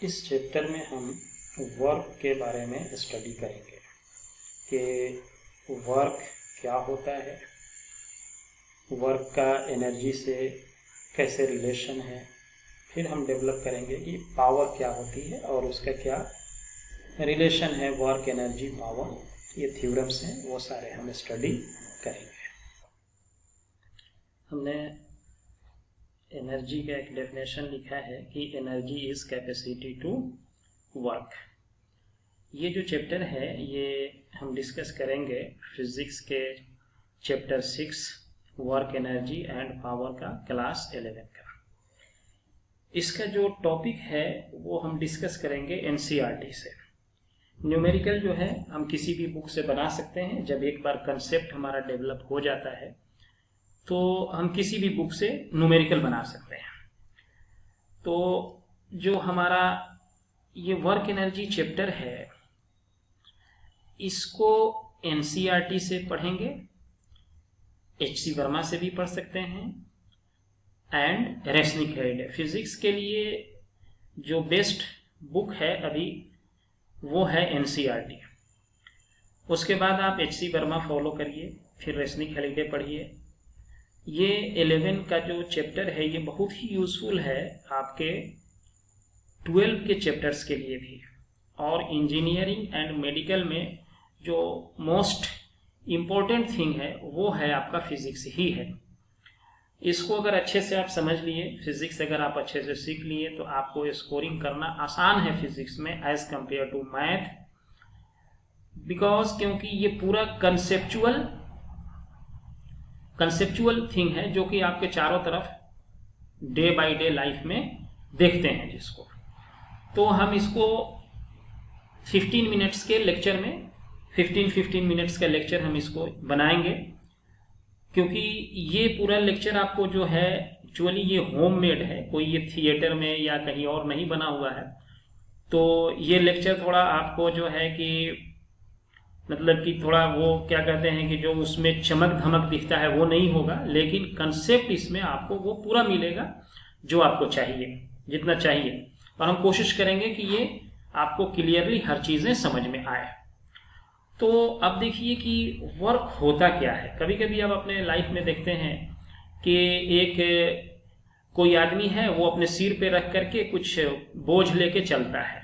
इस चैप्टर में हम वर्क के बारे में स्टडी करेंगे कि वर्क क्या होता है, वर्क का एनर्जी से कैसे रिलेशन है। फिर हम डेवलप करेंगे कि पावर क्या होती है और उसका क्या रिलेशन है, वर्क एनर्जी पावर, ये थ्योरम्स हैं, वो सारे हम स्टडी करेंगे। हमने एनर्जी का एक डेफिनेशन लिखा है कि energy is capacity to work. ये जो चैप्टर है ये हम डिस्कस करेंगे फिजिक्स के chapter 6 work energy and power का क्लास 11 का। इसका जो टॉपिक है वो हम डिस्कस करेंगे एनसीईआरटी से। न्यूमेरिकल जो है हम किसी भी बुक से बना सकते हैं। जब एक बार कंसेप्ट हमारा डेवलप हो जाता है तो हम किसी भी बुक से न्यूमेरिकल बना सकते हैं। तो जो हमारा ये वर्क एनर्जी चैप्टर है इसको एनसीईआरटी से पढ़ेंगे, एचसी वर्मा से भी पढ़ सकते हैं एंड रेसनिक हेड। फिजिक्स के लिए जो बेस्ट बुक है अभी वो है एनसीईआरटी। उसके बाद आप एचसी वर्मा फॉलो करिए, फिर रेसनिक हेलिडे पढ़िए। ये 11 का जो चैप्टर है ये बहुत ही यूजफुल है आपके 12 के चैप्टर्स के लिए भी। और इंजीनियरिंग एंड मेडिकल में जो मोस्ट इम्पोर्टेंट थिंग है वो है आपका फिजिक्स ही है। इसको अगर अच्छे से आप समझ लिए, फिजिक्स अगर आप अच्छे से सीख लिए तो आपको स्कोरिंग करना आसान है फिजिक्स में as compare to math, because क्योंकि ये पूरा कंसेप्चुअल थिंग है जो कि आपके चारों तरफ डे बाय डे लाइफ में देखते हैं जिसको। तो हम इसको 15 मिनट्स के लेक्चर में 15 मिनट्स का लेक्चर हम इसको बनाएंगे, क्योंकि ये पूरा लेक्चर आपको जो है एक्चुअली ये होममेड है, कोई ये थिएटर में या कहीं और नहीं बना हुआ है। तो ये लेक्चर थोड़ा आपको जो है कि मतलब कि थोड़ा वो क्या कहते हैं कि जो उसमें चमक धमक दिखता है वो नहीं होगा, लेकिन कंसेप्ट इसमें आपको वो पूरा मिलेगा जो आपको चाहिए, जितना चाहिए। और हम कोशिश करेंगे कि ये आपको क्लियरली हर चीजें समझ में आए। तो अब देखिए कि वर्क होता क्या है। कभी कभी आप अपने लाइफ में देखते हैं कि एक कोई आदमी है वो अपने सिर पे रख करके कुछ बोझ लेके चलता है।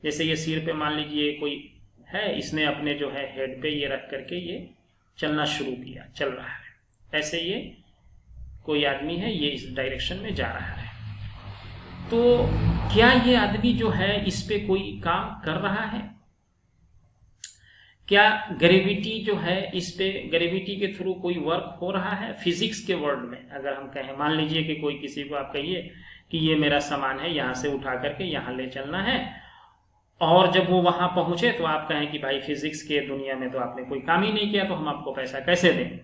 जैसे ये सिर पे मान लीजिए कोई है, इसने अपने जो है हेड पे ये रख करके ये चलना शुरू किया, चल रहा है। ऐसे ये कोई आदमी है, ये इस डायरेक्शन में जा रहा है। तो क्या ये आदमी जो है इस पे कोई काम कर रहा है? क्या ग्रेविटी जो है इस पे, ग्रेविटी के थ्रू कोई वर्क हो रहा है? फिजिक्स के वर्ड में अगर हम कहें, मान लीजिए कि कोई किसी को आप कहिए कि ये मेरा सामान है, यहाँ से उठा करके यहाँ ले चलना है, और जब वो वहां पहुंचे तो आप कहें कि भाई फिजिक्स के दुनिया में तो आपने कोई काम ही नहीं किया, तो हम आपको पैसा कैसे दें?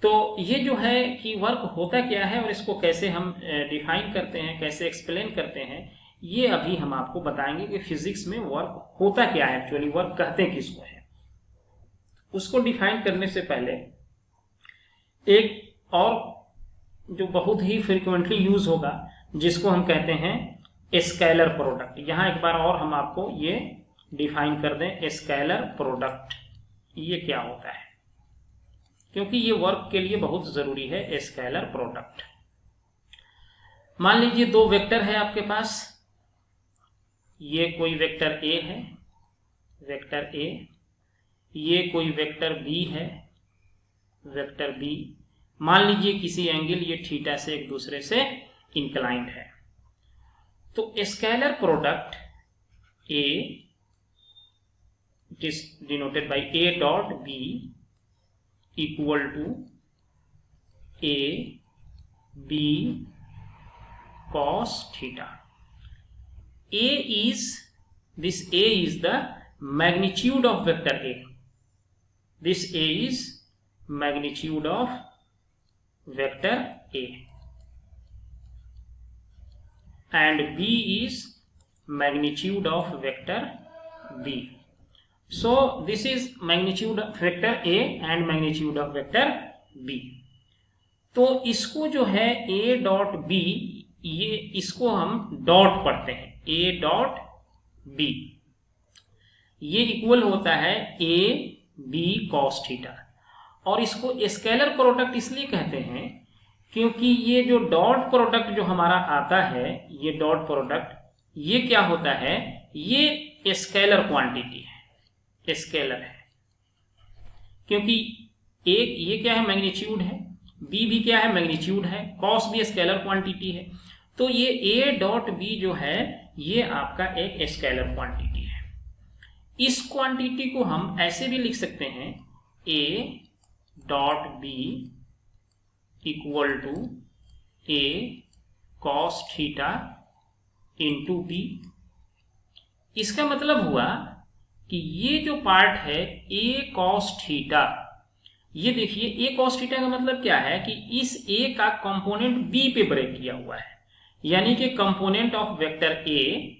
तो ये जो है कि वर्क होता क्या है और इसको कैसे हम डिफाइन करते हैं, कैसे एक्सप्लेन करते हैं, ये अभी हम आपको बताएंगे कि फिजिक्स में वर्क होता क्या है, एक्चुअली वर्क कहते किसको है। उसको डिफाइन करने से पहले एक और जो बहुत ही फ्रिक्वेंटली यूज होगा जिसको हम कहते हैं स्केलर प्रोडक्ट। यहां एक बार और हम आपको ये डिफाइन कर दें, स्केलर प्रोडक्ट ये क्या होता है, क्योंकि ये वर्क के लिए बहुत जरूरी है स्केलर प्रोडक्ट। मान लीजिए दो वेक्टर है आपके पास, ये कोई वेक्टर ए है, वेक्टर ए, ये कोई वेक्टर बी है, वेक्टर बी। मान लीजिए किसी एंगल ये थीटा से एक दूसरे से इंक्लाइंड है। तो scalar product A it is denoted by A dot B equal to A B cos theta. This A is the magnitude of vector A. This A is magnitude of vector A. And B is magnitude of vector B. So this is magnitude of vector A and magnitude of vector B. तो इसको जो है A dot B ये इसको हम dot पढ़ते हैं, A dot B, ये इक्वल होता है ए बी कॉस थीटा। और इसको स्केलर प्रोडक्ट इसलिए कहते हैं क्योंकि ये जो डॉट प्रोडक्ट जो हमारा आता है, ये डॉट प्रोडक्ट, ये क्या होता है, ये स्केलर क्वांटिटी है, स्केलर है, क्योंकि एक ये क्या है, मैग्नीट्यूड है, बी भी क्या है, मैग्नीट्यूड है, कॉस भी स्केलर क्वांटिटी है। तो ये ए डॉट बी जो है ये आपका एक स्केलर क्वांटिटी है। इस क्वांटिटी को हम ऐसे भी लिख सकते हैं, A dot B equal to A cos theta into B. इसका मतलब हुआ कि ये जो पार्ट है ए कॉस थीटा, ये देखिए ए कॉस थीटा का मतलब क्या है कि इस ए का कंपोनेंट बी पे ब्रेक किया हुआ है, यानी कि component of vector A,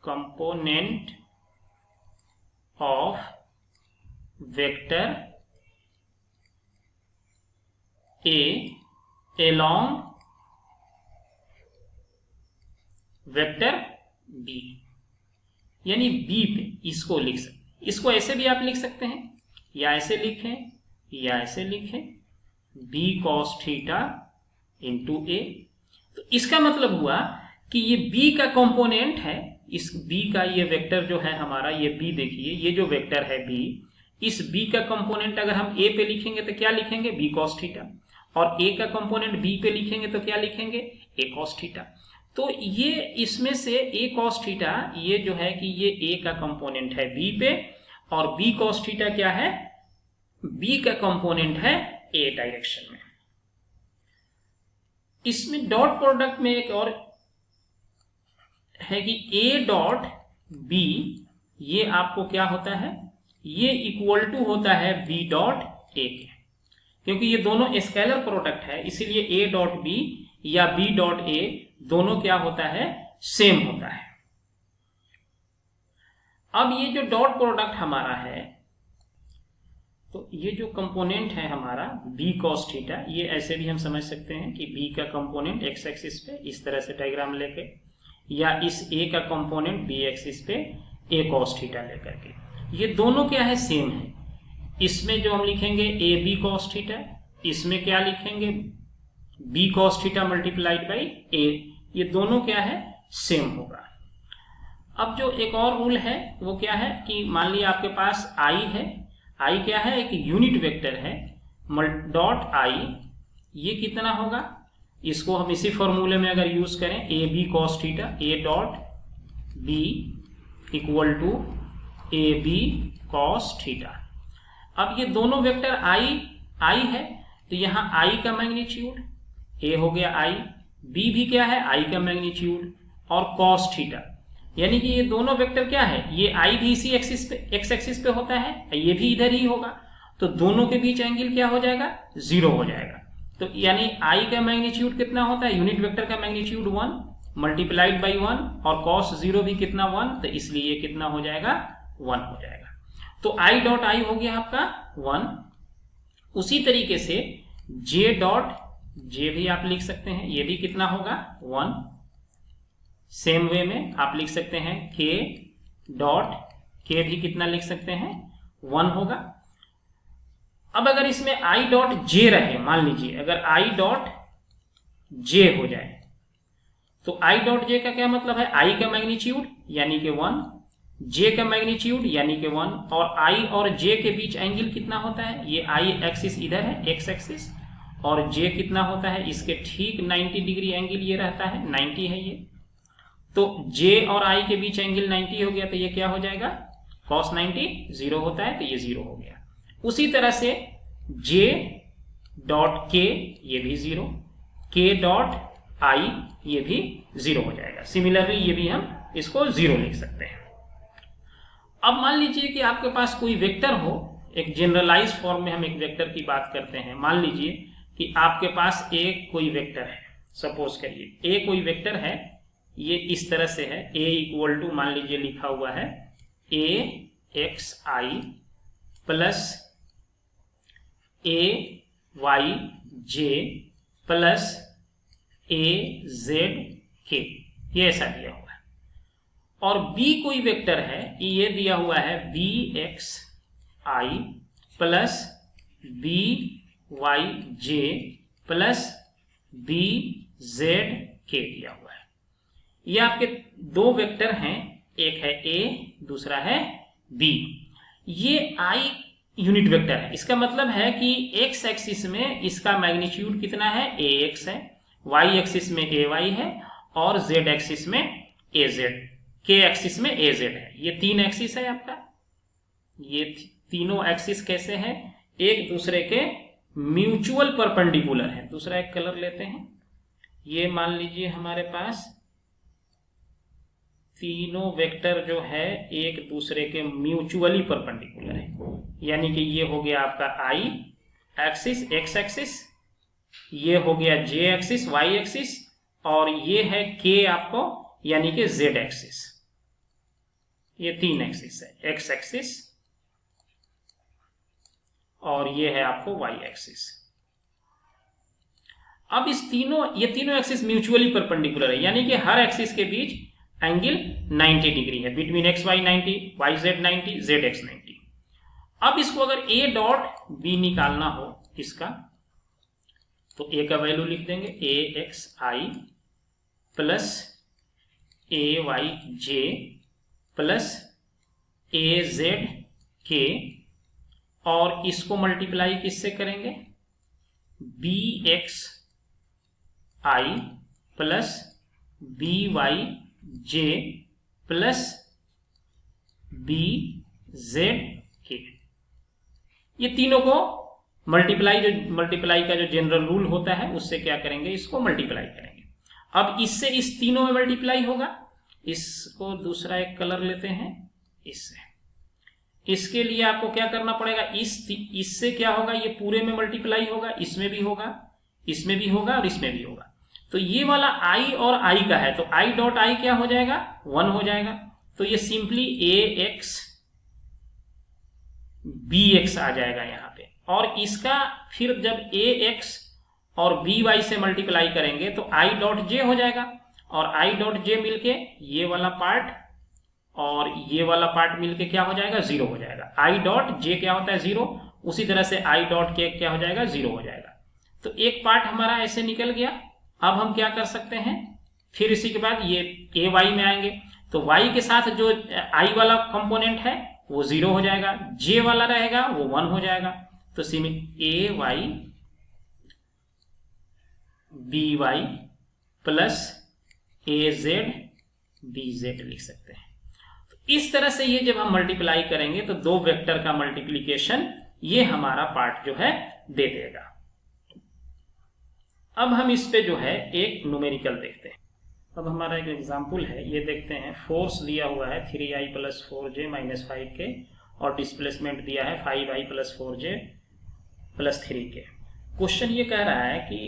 component of vector A along vector B, यानी बी पे इसको लिख सकते हैं। इसको ऐसे भी आप लिख सकते हैं, या ऐसे लिखें या ऐसे लिखें, बी कॉस थीटा इंटू ए। तो इसका मतलब हुआ कि ये बी का कंपोनेंट है, इस बी का ये वेक्टर जो है हमारा, ये बी देखिए, ये जो वेक्टर है बी, इस बी का कंपोनेंट अगर हम ए पे लिखेंगे तो क्या लिखेंगे, बी कॉस थीटा, और ए का कंपोनेंट बी पे लिखेंगे तो क्या लिखेंगे, ए कॉस थीटा। तो ये इसमें से ए कॉस थीटा, ये जो है कि ये ए का कंपोनेंट है बी पे, और बी कॉस थीटा क्या है, बी का कंपोनेंट है ए डायरेक्शन में। इसमें डॉट प्रोडक्ट में एक और है कि ए डॉट बी, ये आपको क्या होता है, ये इक्वल टू होता है बी डॉट ए के, क्योंकि ये दोनों स्केलर प्रोडक्ट है, इसीलिए ए डॉट बी या बी डॉट ए दोनों क्या होता है, सेम होता है। अब ये जो डॉट प्रोडक्ट हमारा है, तो ये जो कंपोनेंट है हमारा बी कॉस थीटा, ये ऐसे भी हम समझ सकते हैं कि बी का कंपोनेंट एक्स एक्सिस पे इस तरह से डायग्राम लेके, या इस ए का कंपोनेंट बी एक्सिस पे ए कॉस थीटा लेकर के, ये दोनों क्या है, सेम है। इसमें जो हम लिखेंगे ए बी कॉस थीटा, इसमें क्या लिखेंगे, b cos theta multiplied by a, ये दोनों क्या है, सेम होगा। अब जो एक और रूल है वो क्या है कि मान लिया आपके पास आई है, आई क्या है, एक यूनिट वेक्टर है, डॉट आई, ये कितना होगा, इसको हम इसी फॉर्मूले में अगर यूज करें, A B cos theta, A dot B equal to A B cos theta. अब ये दोनों वेक्टर आई है, तो यहां आई का मैग्नीट्यूड, ए हो गया आई, बी भी क्या है, आई का मैग्नीट्यूड, और कॉस थीटा, यानी कि ये दोनों वेक्टर क्या है, ये आई भी इसी एक्सिस पे, एक्स एक्सिस पे होता है, ये भी इधर ही होगा, तो दोनों के बीच एंगल क्या हो जाएगा, 0 हो जाएगा। तो यानी आई का मैग्नीट्यूड कितना होता है, यूनिट वेक्टर का मैग्नीट्यूड 1 मल्टीप्लाइड बाई 1, और कॉस 0 भी कितना 1, तो इसलिए ये कितना हो जाएगा, 1 हो जाएगा। तो आई डॉट आई हो गया आपका 1। उसी तरीके से जे डॉट जे भी आप लिख सकते हैं, ये भी कितना होगा, 1। सेम वे में आप लिख सकते हैं के डॉट के भी कितना लिख सकते हैं, 1 होगा। अब अगर इसमें आई डॉट जे रहे, मान लीजिए अगर आई डॉट जे हो जाए, तो आई डॉट जे का क्या मतलब है, आई का मैग्नीट्यूड यानी कि 1, जे का मैग्नीट्यूड यानी कि 1, और आई और जे के बीच एंगल कितना होता है, ये आई एक्सिस इधर है, एक्स एक्सिस, और जे कितना होता है, इसके ठीक 90 डिग्री एंगल ये रहता है, 90 है ये, तो जे और आई के बीच एंगल 90 हो गया, तो ये क्या हो जाएगा, cos 90 0 होता है, तो ये 0 हो गया। उसी तरह से जे डॉट के, ये भी 0, के डॉट आई, ये भी 0 हो जाएगा। सिमिलरली ये भी हम इसको 0 लिख सकते हैं। अब मान लीजिए कि आपके पास कोई वेक्टर हो, एक जनरलाइज फॉर्म में हम एक वेक्टर की बात करते हैं। मान लीजिए कि आपके पास एक कोई वेक्टर है, सपोज करिए ए कोई वेक्टर है, ये इस तरह से है, ए इक्वल टू मान लीजिए लिखा हुआ है ए एक्स आई प्लस ए वाई जे प्लस AZK, ये ऐसा दिया हुआ है। और B कोई वेक्टर है, ये दिया हुआ है BXI plus BYJ plus BZK दिया हुआ है। ये आपके दो वेक्टर हैं, एक है A, दूसरा है B। ये I यूनिट वेक्टर है, इसका मतलब है कि x एक्सिस में इसका मैग्नीट्यूड कितना है, AX है, y एक्सिस में AY है और z एक्सिस में AZ, k एक्सिस में AZ है। ये तीन एक्सिस है आपका। ये तीनों एक्सिस कैसे हैं, एक दूसरे के म्यूचुअल परपेंडिकुलर है। दूसरा एक कलर लेते हैं, ये मान लीजिए हमारे पास तीनों वेक्टर जो है एक दूसरे के म्यूचुअली परपेंडिकुलर है, यानी कि ये हो गया आपका I एक्सिस x एक्सिस, ये हो गया J एक्सिस y एक्सिस, और ये है K आपको यानी कि Z एक्सिस। ये तीन एक्सिस है, x एक्सिस और ये है आपको y एक्सिस। अब ये तीनों एक्सिस म्यूचुअली परपेंडिकुलर है, यानी कि हर एक्सिस के बीच एंगल 90 डिग्री है, between X Y 90, Y Z 90, Z X 90। अब इसको अगर A डॉट B निकालना हो इसका, तो A का वैल्यू लिख देंगे AXI plus AYJ plus AZK, और इसको मल्टीप्लाई किससे करेंगे, BXI plus BYJ plus BZK। ये तीनों को मल्टीप्लाई का जो जनरल रूल होता है उससे क्या करेंगे, इसको मल्टीप्लाई करेंगे। अब इससे इस तीनों में मल्टीप्लाई होगा। इसको दूसरा एक कलर लेते हैं, इससे। इसके लिए आपको क्या करना पड़ेगा, इससे क्या होगा, ये पूरे में मल्टीप्लाई होगा, इसमें भी होगा, इसमें भी होगा और इसमें भी होगा। तो ये वाला I और I का है, तो I डॉट I क्या हो जाएगा, 1 हो जाएगा। तो ये सिंपली AX BX आ जाएगा यहाँ पे। और इसका फिर जब AX और BY से मल्टीप्लाई करेंगे तो I डॉट J हो जाएगा, और I डॉट J मिलके ये वाला पार्ट और ये वाला पार्ट मिलके क्या हो जाएगा, 0 हो जाएगा। I डॉट J क्या होता है, 0। उसी तरह से I डॉट K क्या हो जाएगा, 0 हो जाएगा। तो एक पार्ट हमारा ऐसे निकल गया। अब हम क्या कर सकते हैं, फिर इसी के बाद ये AY में आएंगे, तो Y के साथ जो I वाला कंपोनेंट है वो 0 हो जाएगा, J वाला रहेगा वो 1 हो जाएगा। तो AY BY plus AZ BZ लिख सकते हैं। तो इस तरह से ये जब हम मल्टीप्लाई करेंगे तो दो वेक्टर का मल्टीप्लीकेशन ये हमारा पार्ट जो है दे देगा। अब हम इस पे जो है एक न्यूमेरिकल देखते हैं। अब हमारा एक एग्जाम्पल है, ये देखते हैं। फोर्स दिया हुआ है 3I plus 4J minus 5K, और डिस्प्लेसमेंट दिया है 5I plus 4J plus 3K। Question ये कह रहा है कि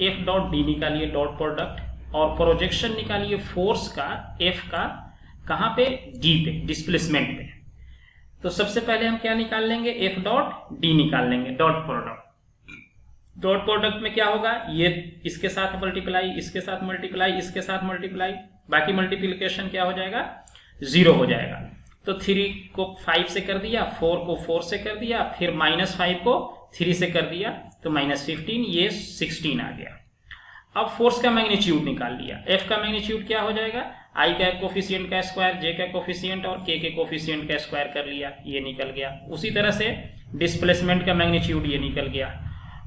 F डॉट D निकालिए, डॉट प्रोडक्ट, और प्रोजेक्शन निकालिए फोर्स का F का, कहाँ पे, D पे, डिस्प्लेसमेंट पे। तो सबसे पहले हम क्या निकाल लेंगे, F डॉट D निकाल लेंगे, डॉट प्रोडक्ट। डॉट प्रोडक्ट में क्या होगा, ये इसके साथ मल्टीप्लाई, इसके साथ मल्टीप्लाई, इसके साथ मल्टीप्लाई, बाकी मल्टीप्लिकेशन क्या हो जाएगा, 0 हो जाएगा। तो 3 को 5 से कर दिया, 4 को 4 से कर दिया, फिर -5 को 3 से कर दिया, तो -15, ये 16 आ गया। अब फोर्स का मैग्नीट्यूड निकाल लिया। F का मैग्नीट्यूड क्या हो जाएगा, I का कोफिशिएंट का स्क्वायर, J का कोफिशिएंट और K के कोफिशिएंट का स्क्वायर कर लिया, ये निकल गया। उसी तरह से डिस्प्लेसमेंट का मैग्नीट्यूड ये निकल गया।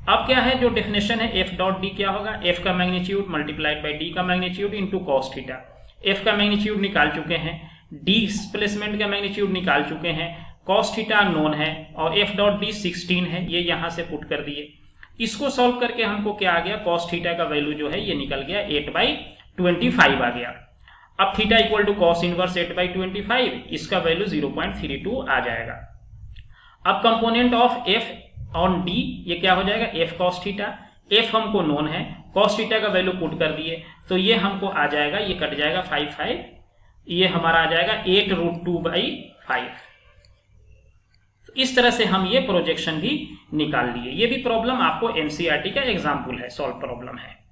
अब क्या है, जो डेफिनेशन है F डॉट D क्या होगा, F का मैग्नीट्यूड मल्टीप्लाइड बाई D का magnitude into cos theta. F का मैग्नीट्यूड निकाल चुके हैं, डिस्प्लेसमेंट का मैग्नीट्यूड निकाल चुके हैं, cos थीटा नोन है, और F डॉट D 16 है, ये यहां से पुट कर दिए। इसको सॉल्व करके हमको क्या आ गया, cos थीटा का वैल्यू जो है ये निकल गया 8/25 आ गया। अब theta equal to cos inverse 8/25, इसका वैल्यू 0.32 आ जाएगा। अब component of F on D ये क्या हो जाएगा, F cos थीटा। F हमको नोन है, cos थीटा का वैल्यू पुट कर दिए, तो ये हमको आ जाएगा, ये कट जाएगा 5, ये हमारा आ जाएगा 8√2/5। तो इस तरह से हम ये प्रोजेक्शन भी निकाल लिए। ये भी प्रॉब्लम आपको एनसीईआरटी का एग्जाम्पल है, सॉल्व प्रॉब्लम है।